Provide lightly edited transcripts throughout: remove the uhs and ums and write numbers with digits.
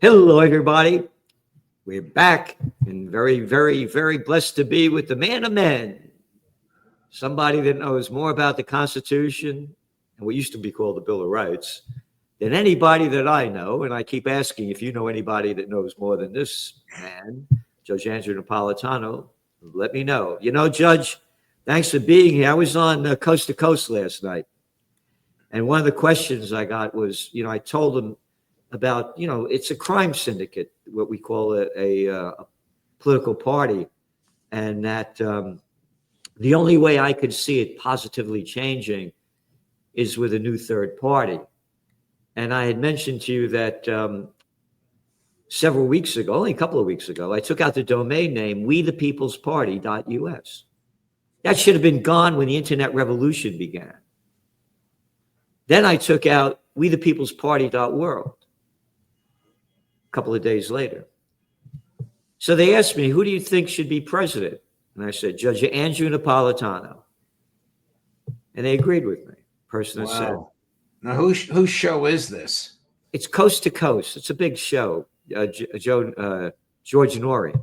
Hello, everybody. We're back and very, very, very blessed to be with the man of men, somebody that knows more about the Constitution and what used to be called the Bill of Rights than anybody that I know. And I keep asking if you know anybody that knows more than this man, Judge Andrew Napolitano, let me know. Judge, thanks for being here. I was on Coast to Coast last night. And one of the questions I got was, I told them about, it's a crime syndicate, what we call a political party, and that the only way I could see it positively changing is with a new third party. And I had mentioned to you that several weeks ago, only a couple of weeks ago, I took out the domain name wethepeoplesparty.us. That should have been gone when the internet revolution began. Then I took out wethepeoplesparty.world a couple of days later. So they asked me, who do you think should be president? And I said, Judge Andrew Napolitano. And they agreed with me. Person that said, now whose show is this? It's Coast to Coast. It's a big show. George Norrie.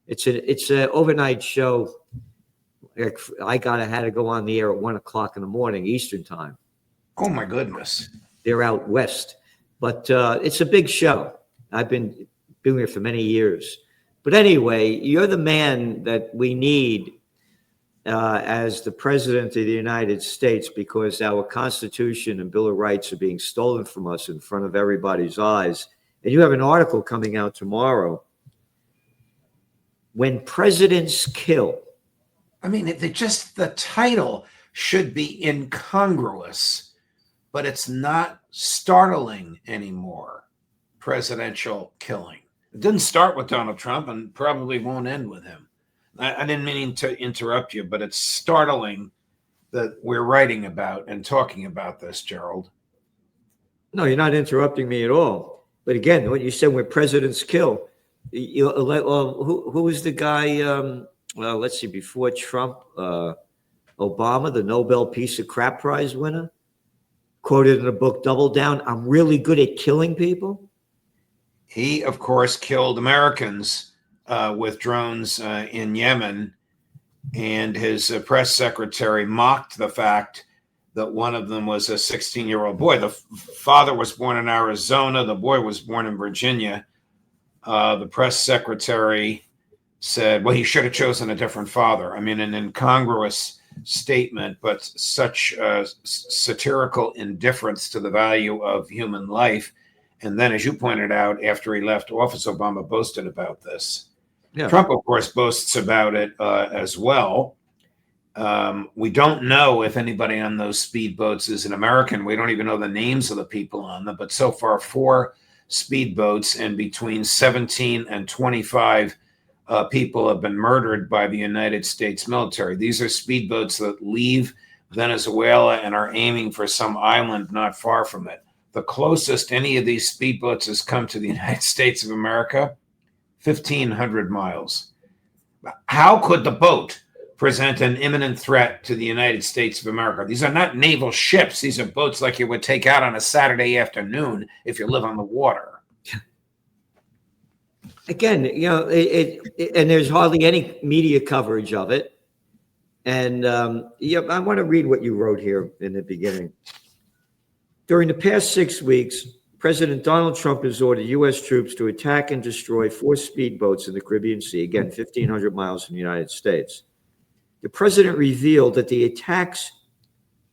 It's an overnight show. I had to go on the air at 1:00 in the morning Eastern time. Oh my goodness! They're out west, but it's a big show. I've been doing it for many years. But anyway, you're the man that we need as the president of the United States, because our Constitution and Bill of Rights are being stolen from us in front of everybody's eyes. And you have an article coming out tomorrow. When presidents kill. I mean, the title should be incongruous, but it's not startling anymore. Presidential killing. It didn't start with Donald Trump and probably won't end with him. I didn't mean to interrupt you, but it's startling that we're writing about and talking about this, Gerald. No, you're not interrupting me at all. But again, when you said when presidents kill, who was the guy? Let's see, before Trump, Obama, the Nobel Peace of Crap Prize winner, quoted in the book Double Down, I'm really good at killing people. He, of course, killed Americans with drones in Yemen, and his press secretary mocked the fact that one of them was a 16-year-old boy. The father was born in Arizona. The boy was born in Virginia. The press secretary said, well, he should have chosen a different father. I mean, an incongruous statement, but such satirical indifference to the value of human life. And then, as you pointed out, after he left office, Obama boasted about this. Yeah. Trump, of course, boasts about it as well. We don't know if anybody on those speedboats is an American. We don't even know the names of the people on them. But so far, 4 speedboats and between 17 and 25 people have been murdered by the United States military. These are speedboats that leave Venezuela and are aiming for some island not far from it. The closest any of these speedboats has come to the United States of America, 1,500 miles. How could the boat present an imminent threat to the United States of America? These are not naval ships. These are boats like you would take out on a Saturday afternoon if you live on the water. Again, and there's hardly any media coverage of it. And I want to read what you wrote here in the beginning. During the past 6 weeks, President Donald Trump has ordered U.S. troops to attack and destroy 4 speedboats in the Caribbean Sea, again, 1,500 miles from the United States. The president revealed that the attacks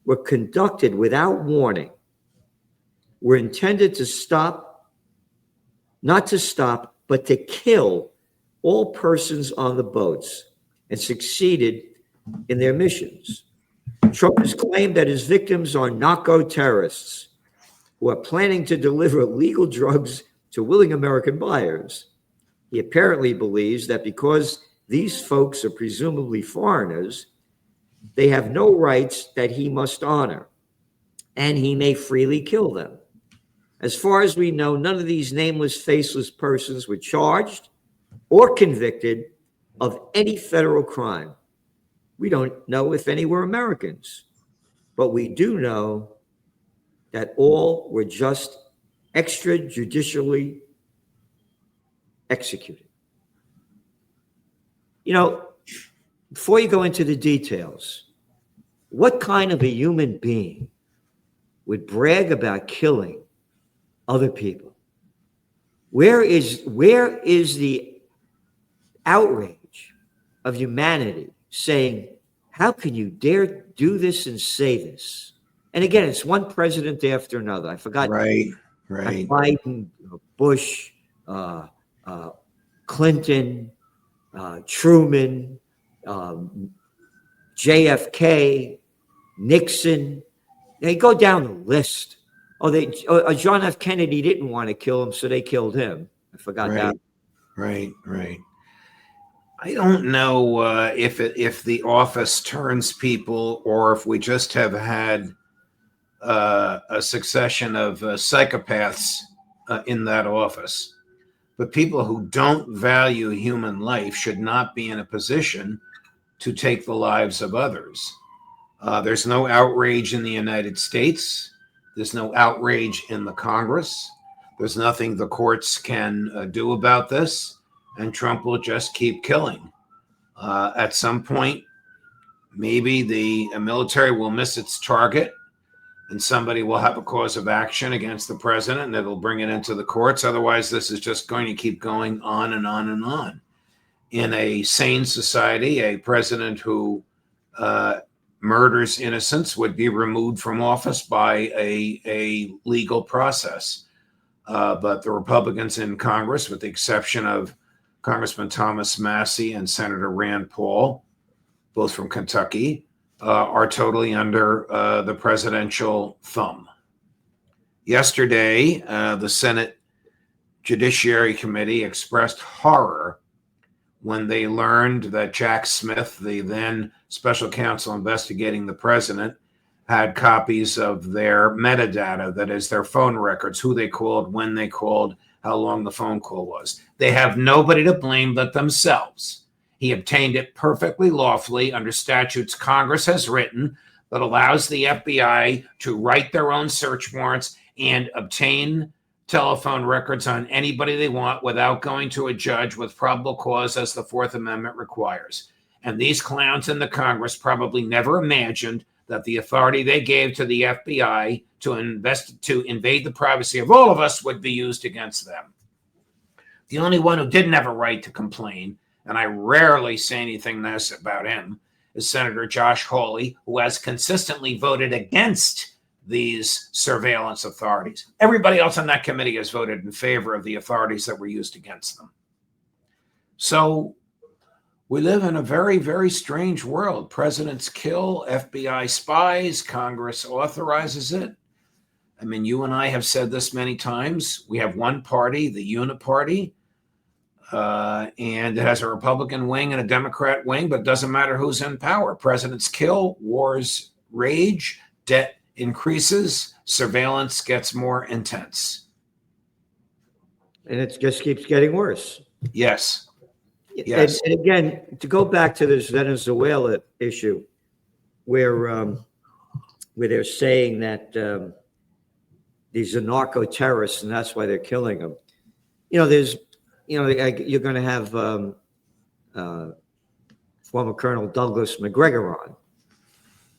were conducted without warning, were intended to not to stop, but to kill all persons on the boats, and succeeded in their missions. Trump has claimed that his victims are narco-terrorists who are planning to deliver illegal drugs to willing American buyers. He apparently believes that because these folks are presumably foreigners, they have no rights that he must honor, and he may freely kill them. As far as we know, none of these nameless, faceless persons were charged or convicted of any federal crime. We don't know if any were Americans, but we do know that all were just extrajudicially executed. You know, before you go into the details, what kind of a human being would brag about killing other people? Where is the outrage of humanity saying, how can you dare do this and say this? And again, it's one president after another. I forgot. Right. Biden, Bush, Clinton, Truman, JFK, Nixon. They go down the list. John F. Kennedy didn't want to kill him, so they killed him. I forgot that. Right. I don't know if the office turns people, or if we just have had a succession of psychopaths in that office. But people who don't value human life should not be in a position to take the lives of others. There's no outrage in the United States. There's no outrage in the Congress. There's nothing the courts can do about this. And Trump will just keep killing. At some point, maybe the military will miss its target, and somebody will have a cause of action against the president, and it'll bring it into the courts. Otherwise, this is just going to keep going on and on and on. In a sane society, a president who murders innocents would be removed from office by a legal process. But the Republicans in Congress, with the exception of Congressman Thomas Massey and Senator Rand Paul, both from Kentucky, are totally under the presidential thumb. Yesterday, the Senate Judiciary Committee expressed horror when they learned that Jack Smith, the then special counsel investigating the president, had copies of their metadata, that is, their phone records, who they called, when they called, how long the phone call was. They have nobody to blame but themselves. He obtained it perfectly lawfully under statutes Congress has written that allows the FBI to write their own search warrants and obtain telephone records on anybody they want without going to a judge with probable cause, as the Fourth Amendment requires. And these clowns in the Congress probably never imagined that the authority they gave to the FBI to invade the privacy of all of us would be used against them. The only one who didn't have a right to complain, and I rarely say anything nice about him, is Senator Josh Hawley, who has consistently voted against these surveillance authorities. Everybody else on that committee has voted in favor of the authorities that were used against them. So we live in a very, very strange world. Presidents kill FBI spies. Congress authorizes it. I mean, you and I have said this many times. We have one party, the Uniparty, and it has a Republican wing and a Democrat wing, but it doesn't matter who's in power. Presidents kill, wars rage, debt increases, surveillance gets more intense. And it just keeps getting worse. Yes. And again, to go back to this Venezuela issue, where they're saying that these are narco terrorists and that's why they're killing them. You're going to have former Colonel Douglas McGregor on,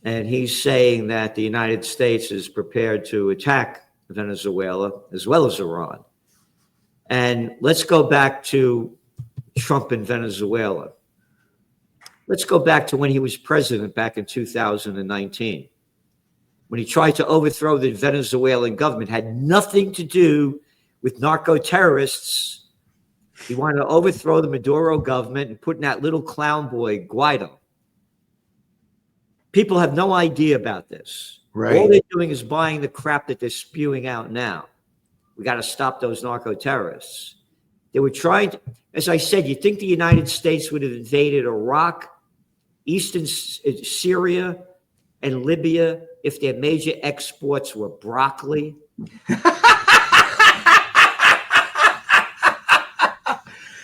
and he's saying that the United States is prepared to attack Venezuela as well as Iran. And let's go back to Trump in Venezuela. Let's go back to when he was president back in 2019. When he tried to overthrow the Venezuelan government, had nothing to do with narco terrorists. He wanted to overthrow the Maduro government and put in that little clown boy, Guaido. People have no idea about this. Right. All they're doing is buying the crap that they're spewing out now. We got to stop those narco terrorists. They were trying to, as I said, you think the United States would have invaded Iraq, eastern Syria, and Libya if their major exports were broccoli?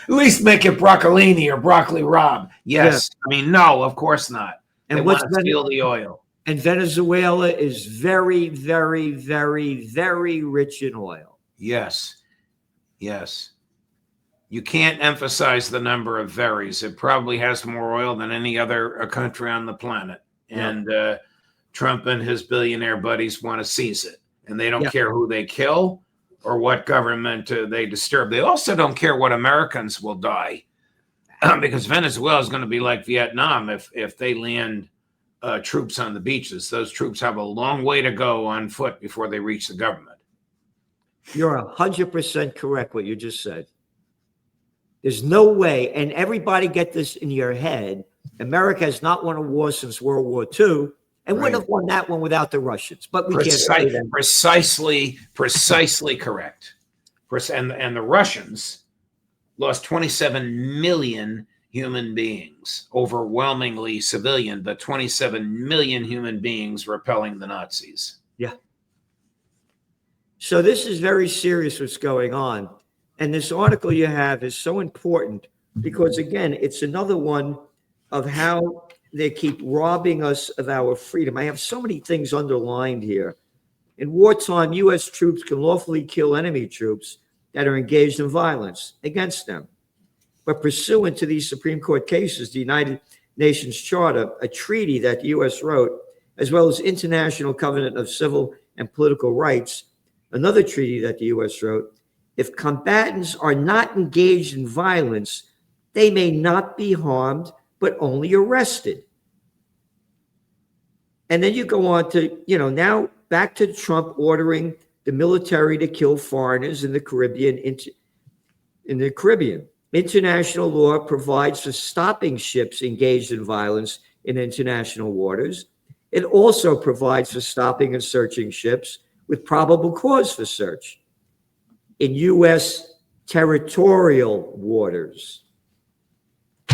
At least make it broccolini or broccoli Rob. Yes. Yeah. I mean, no, of course not. And what's want to steal the oil. And Venezuela is very, very, very, very rich in oil. Yes. Yes. You can't emphasize the number of ferries. It probably has more oil than any other country on the planet. Yeah. And Trump and his billionaire buddies want to seize it. And they don't Yeah. care who they kill or what government they disturb. They also don't care what Americans will die because Venezuela is going to be like Vietnam if they land troops on the beaches. Those troops have a long way to go on foot before they reach the government. You're 100% correct what you just said. There's no way, and everybody get this in your head, America has not won a war since World War II, and would have won that one without the Russians. But we can't say that. Precisely correct. And the Russians lost 27 million human beings, overwhelmingly civilian, but 27 million human beings repelling the Nazis. Yeah. So this is very serious what's going on. And this article you have is so important because, again, it's another one of how they keep robbing us of our freedom. I have so many things underlined here. In wartime, U.S. troops can lawfully kill enemy troops that are engaged in violence against them. But pursuant to these Supreme Court cases, the United Nations Charter, a treaty that the U.S. wrote, as well as International Covenant of Civil and Political Rights, another treaty that the U.S. wrote, if combatants are not engaged in violence, they may not be harmed, but only arrested. And then you go on to, now back to Trump ordering the military to kill foreigners in the Caribbean. International law provides for stopping ships engaged in violence in international waters. It also provides for stopping and searching ships with probable cause for search in U.S. territorial waters.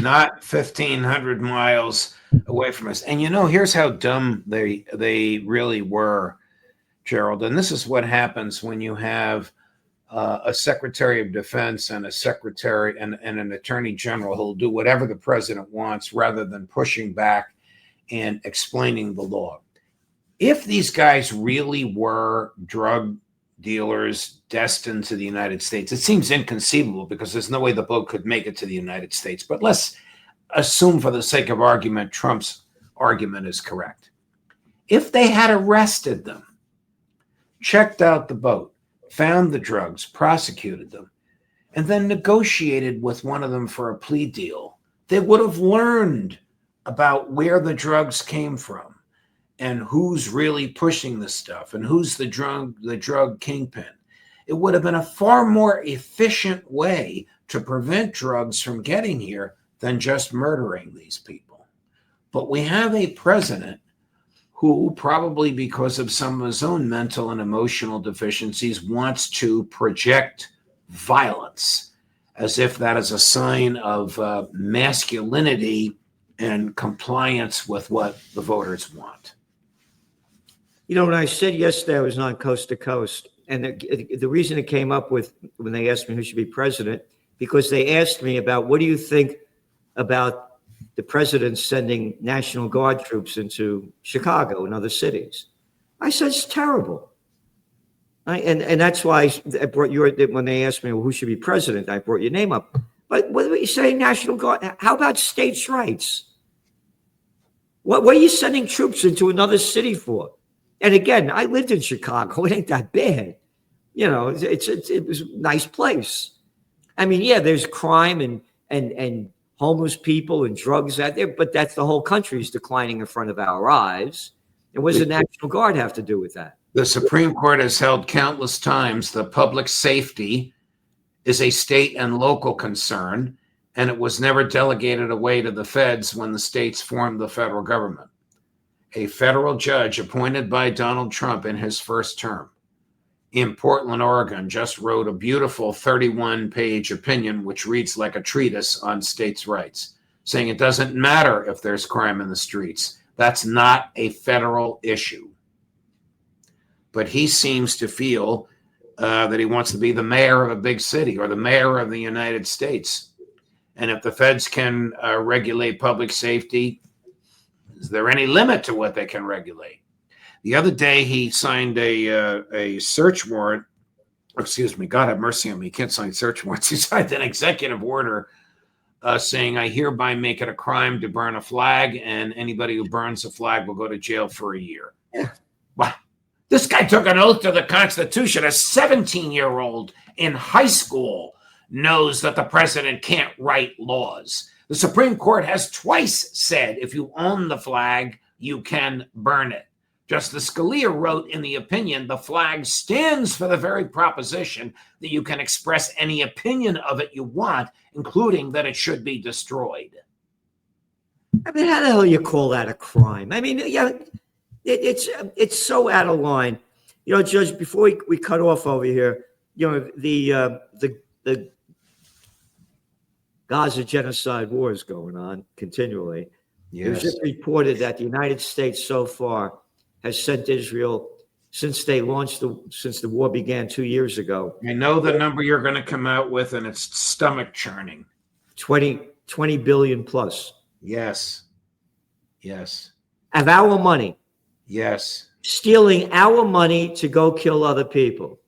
Not 1,500 miles away from us. And here's how dumb they really were, Gerald. And this is what happens when you have a Secretary of Defense and a Secretary and an Attorney General who'll do whatever the president wants rather than pushing back and explaining the law. If these guys really were drug dealers destined to the United States, it seems inconceivable because there's no way the boat could make it to the United States. But let's assume for the sake of argument, Trump's argument is correct. If they had arrested them, checked out the boat, found the drugs, prosecuted them, and then negotiated with one of them for a plea deal, they would have learned about where the drugs came from and who's really pushing the stuff and who's the drug kingpin. It would have been a far more efficient way to prevent drugs from getting here than just murdering these people. But we have a president who, probably because of some of his own mental and emotional deficiencies, wants to project violence as if that is a sign of masculinity and compliance with what the voters want. When I said yesterday I was on Coast to Coast, and the reason it came up with when they asked me who should be president, because they asked me about what do you think about the president sending National Guard troops into Chicago and other cities. I said, it's terrible. And that's why I brought when they asked me, well, who should be president, I brought your name up. But what are you saying, National Guard? How about states' rights? What are you sending troops into another city for? And again, I lived in Chicago. It ain't that bad. It was a nice place. I mean, yeah, there's crime and homeless people and drugs out there, but that's the whole country is declining in front of our eyes. And what does the National Guard have to do with that? The Supreme Court has held countless times that public safety is a state and local concern, and it was never delegated away to the feds when the states formed the federal government. A federal judge appointed by Donald Trump in his first term in Portland, Oregon, just wrote a beautiful 31-page opinion, which reads like a treatise on states' rights, saying it doesn't matter if there's crime in the streets. That's not a federal issue. But he seems to feel that he wants to be the mayor of a big city or the mayor of the United States. And if the feds can regulate public safety, is there any limit to what they can regulate? The other day, he signed a search warrant excuse me, God have mercy on me, he can't sign search warrants. He signed an executive order saying, I hereby make it a crime to burn a flag, and anybody who burns a flag will go to jail for a year. Yeah. Wow. This guy took an oath to the Constitution. A 17-year-old in high school knows that the president can't write laws. The Supreme Court has twice said if you own the flag, you can burn it. Justice Scalia wrote in the opinion, the flag stands for the very proposition that you can express any opinion of it you want, including that it should be destroyed. I mean, how the hell you call that a crime? I mean, yeah, it's so out of line. You know, Judge, before we cut off over here, you know, the Gaza genocide war is going on continually. It was just reported that the United States so far has sent Israel, since the war began 2 years ago. I know the number you're going to come out with, and it's stomach churning. 20 billion plus. Yes. Yes. Of our money. Yes. Stealing our money to go kill other people.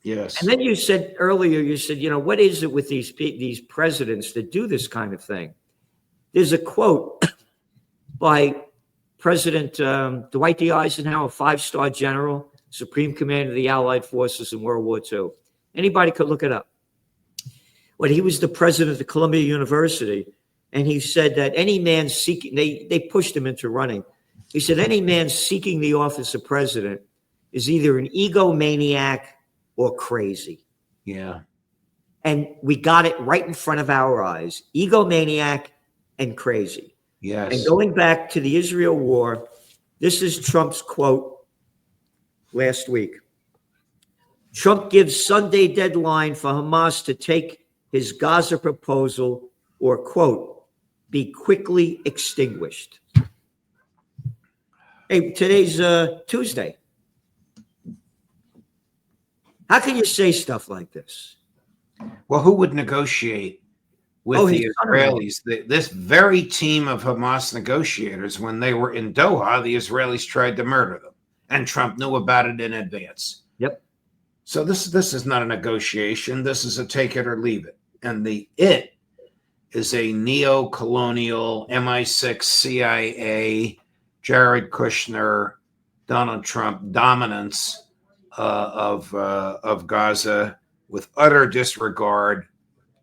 Yes. And then you said earlier, you know, what is it with these presidents that do this kind of thing? There's a quote by President Dwight D. Eisenhower, 5-star general, Supreme Commander of the Allied Forces in World War II. Anybody could look it up. When he was the president of Columbia University, and he said that any man seeking, they pushed him into running. He said, any man seeking the office of president is either an egomaniac or crazy. Yeah. And we got it right in front of our eyes. Egomaniac and crazy. Yes. And going back to the Israel war, this is Trump's quote last week. Trump gives Sunday deadline for Hamas to take his Gaza proposal or, quote, be quickly extinguished. Hey, today's Tuesday. How can you say stuff like this? Well, who would negotiate with the Israelis? This very team of Hamas negotiators, when they were in Doha, the Israelis tried to murder them, and Trump knew about it in advance. Yep. So this is not a negotiation. This is a take it or leave it. And the it is a neo-colonial MI6 CIA, Jared Kushner, Donald Trump dominance of Gaza, with utter disregard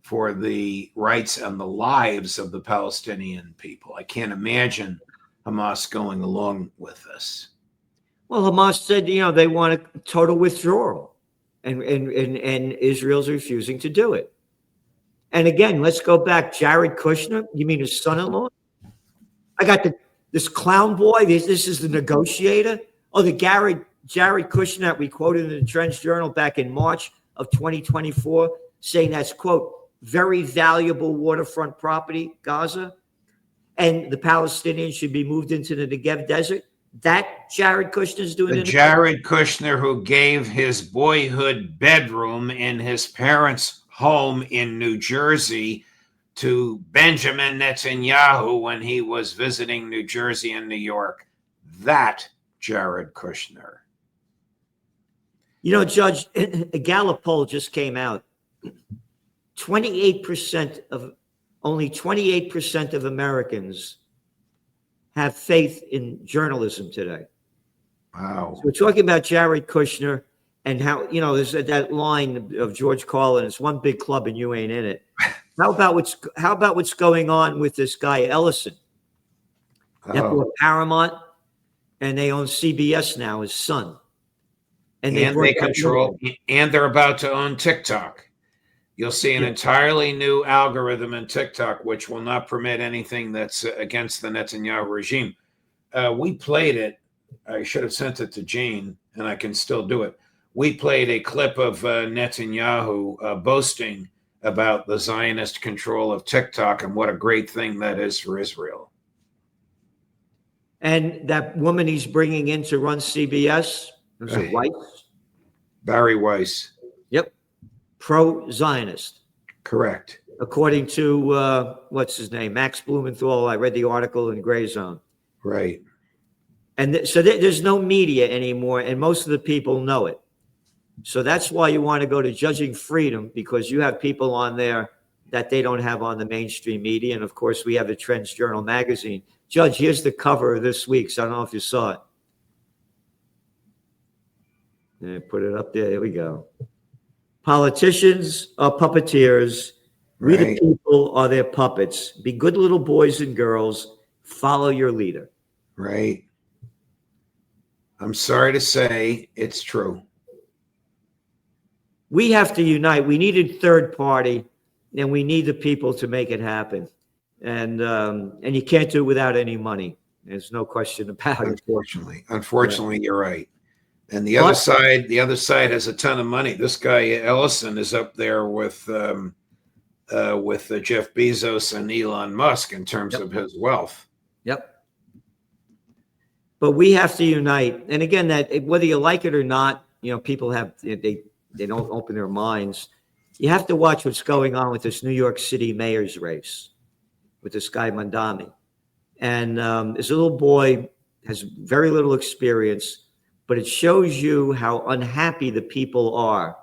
for the rights and the lives of the Palestinian people. I can't imagine Hamas going along with this. Well, Hamas said, you know, they want a total withdrawal, and Israel's refusing to do it. And again, let's go back. Jared Kushner, you mean his son-in-law? I got this clown boy. This is the negotiator. Oh, the Jared Kushner that we quoted in the Trench Journal back in March of 2024, saying that's, quote, very valuable waterfront property, Gaza, and the Palestinians should be moved into the Negev desert. That Jared Kushner's doing the Jared Kushner who gave his boyhood bedroom in his parents' home in New Jersey to Benjamin Netanyahu when he was visiting New Jersey and New York. That Jared Kushner. You know, Judge, a Gallup poll just came out. 28% of Americans have faith in journalism today. Wow. So we're talking about Jared Kushner and how, you know, there's that line of George Carlin, it's one big club and you ain't in it. How about what's going on with this guy Ellison? That bought Paramount, and they own CBS now, his son. And they control, and they're about to own TikTok. You'll see an entirely new algorithm in TikTok, which will not permit anything that's against the Netanyahu regime. We played it. I should have sent it to Jane, and I can still do it. We played a clip of Netanyahu boasting about the Zionist control of TikTok and what a great thing that is for Israel. And that woman he's bringing in to run CBS, is it Weiss? Barry Weiss. Yep. Pro-Zionist. Correct. According to, what's his name? Max Blumenthal. I read the article in Gray Zone. Right. And so there's no media anymore, and most of the people know it. So that's why you want to go to Judging Freedom, because you have people on there that they don't have on the mainstream media. And of course, we have the Trends Journal magazine. Judge, here's the cover of this week's. I don't know if you saw it. Yeah, put it up there. Here we go. Politicians are puppeteers. We the Right. people are their puppets. Be good little boys and girls. Follow your leader. Right. I'm sorry to say it's true. We have to unite. We need a third party, and we need the people to make it happen. And you can't do it without any money. There's no question about it. Unfortunately, you're right. And the But- other side has a ton of money. This guy Ellison is up there with Jeff Bezos and Elon Musk in terms of his wealth. Yep. But we have to unite. And again, that whether you like it or not, people have they don't open their minds. You have to watch what's going on with this New York City mayor's race with this guy Mandami. And this little boy has very little experience, but it shows you how unhappy the people are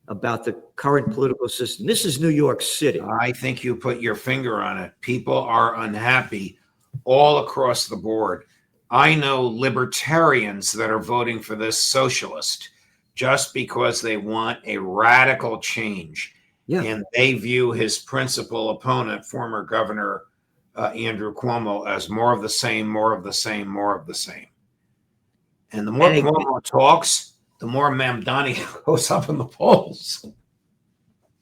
about the current political system. This is New York City. I think you put your finger on it. People are unhappy all across the board. I know libertarians that are voting for this socialist just because they want a radical change. Yeah. And they view his principal opponent, former Governor Andrew Cuomo, as more of the same, more of the same, more of the same. And the more Cuomo talks, the more Mamdani goes up in the polls.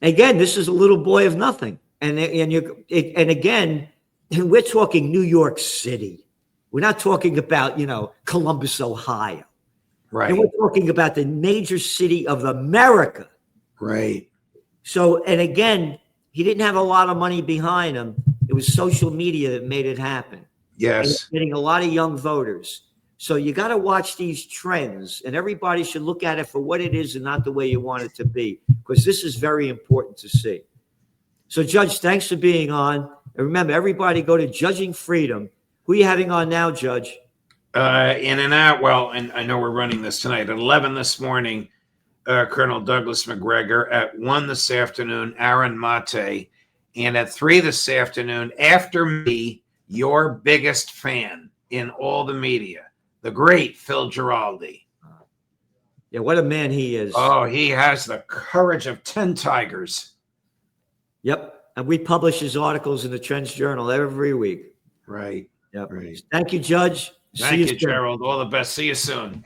Again, this is a little boy of nothing. And again, we're talking New York City. We're not talking about, Columbus, Ohio. Right. And we're talking about the major city of America. Right. So, and again, he didn't have a lot of money behind him. It was social media that made it happen. Yes. And getting a lot of young voters. So you got to watch these trends, and everybody should look at it for what it is and not the way you want it to be, because this is very important to see. So, Judge, thanks for being on. And remember, everybody go to Judging Freedom. Who are you having on now, Judge? In and out. Well, and I know we're running this tonight at 11 this morning. Colonel Douglas McGregor, at 1 this afternoon, Aaron Mate, and at 3 this afternoon, after me, your biggest fan in all the media, the great Phil Giraldi. Yeah, what a man he is. Oh, he has the courage of 10 tigers. Yep. And we publish his articles in the Trends Journal every week. Right. Yep. Right. Thank you, Judge. Thank you, Gerald. All the best. See you soon.